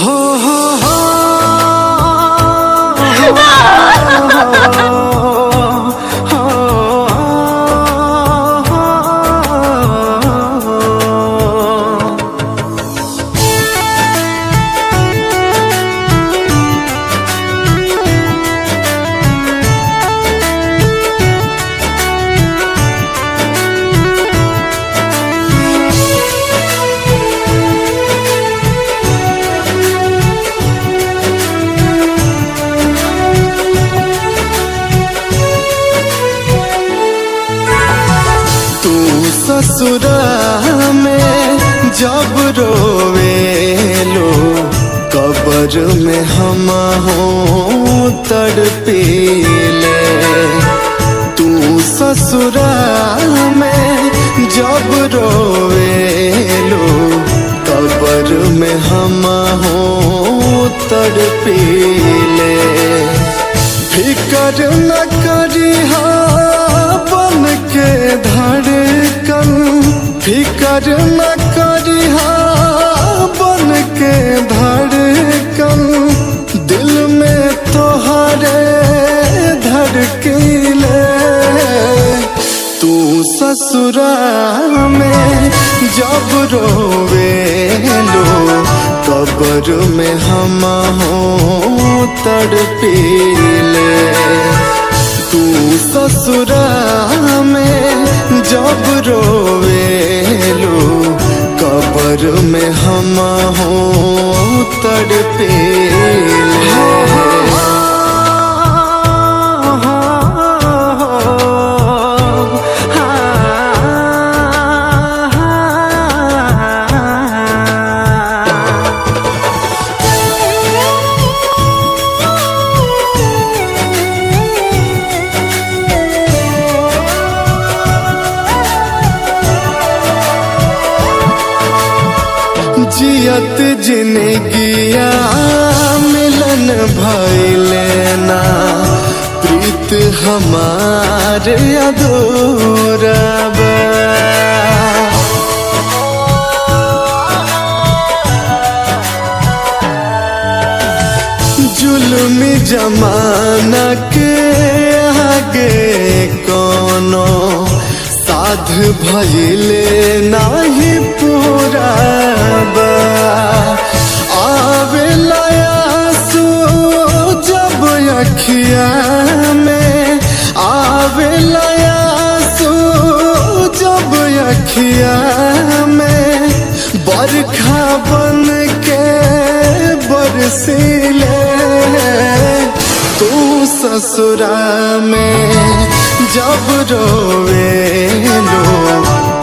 हो हो हो ससुरा में जब रोवेलो कब्र में हम हो तड़पीले। तू ससुरा में जब रोवेलो कब्र में हम हो तड़पीले। फिकर न करी बन के धड़कन, फिकर न करी बन के धड़कन, दिल में तोहरे धड़कीले। तू ससुरा में जब रोवेलो कब्र में हम हो तड़पीले। तू ससुरा में जब रोवेलो कब्र में हम हो तड़पीले। जियत जिंदगिया मिलन भइले ना, प्रीत हमारे अधूरा बा। जुल्मी जमाना के आगे कोनो साध भइले नाही पूरा बा। आवेला आंसू जब अखिया में, आवेला आंसू जब अखिया में, बरखा बन के बरसीले। तू ससुरा में जब रोवेलो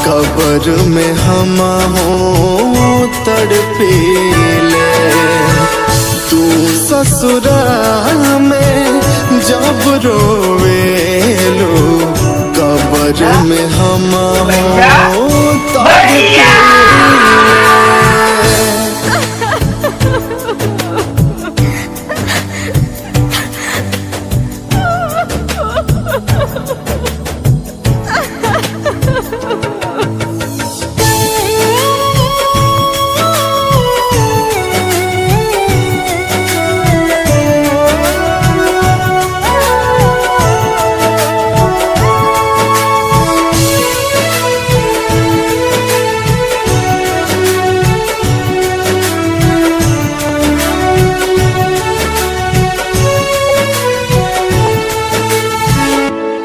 कब्र में हम हो तड़पीले। तू ससुरा में जब रोवेलो कब्र में हम हो तड़पीले।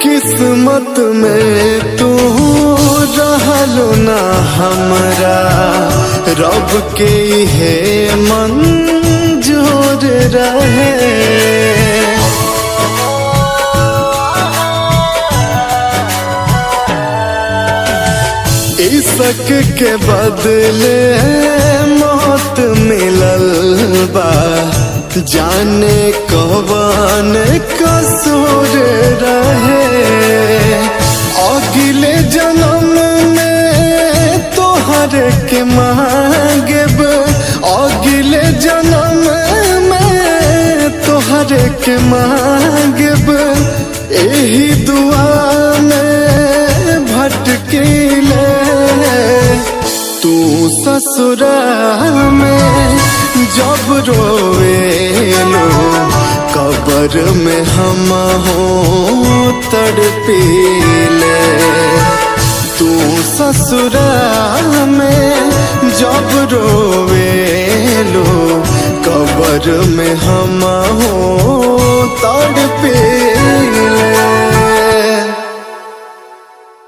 किस्मत में तू रहलो ना हमरा, रब के है मंजूर रहे। इश्क के बदले मौत मिलल बा, जाने कौन कसूर रहे। अगले जन्म में तोहरे के मांगब, अगले जन्म में तोहरे के मांगब। यही दुआ में भटकीले। तू ससुरा में जब रोवेलो कब्र में हम हो तड़पीले। तू ससुराल में जब रोवेलो कब्र में हम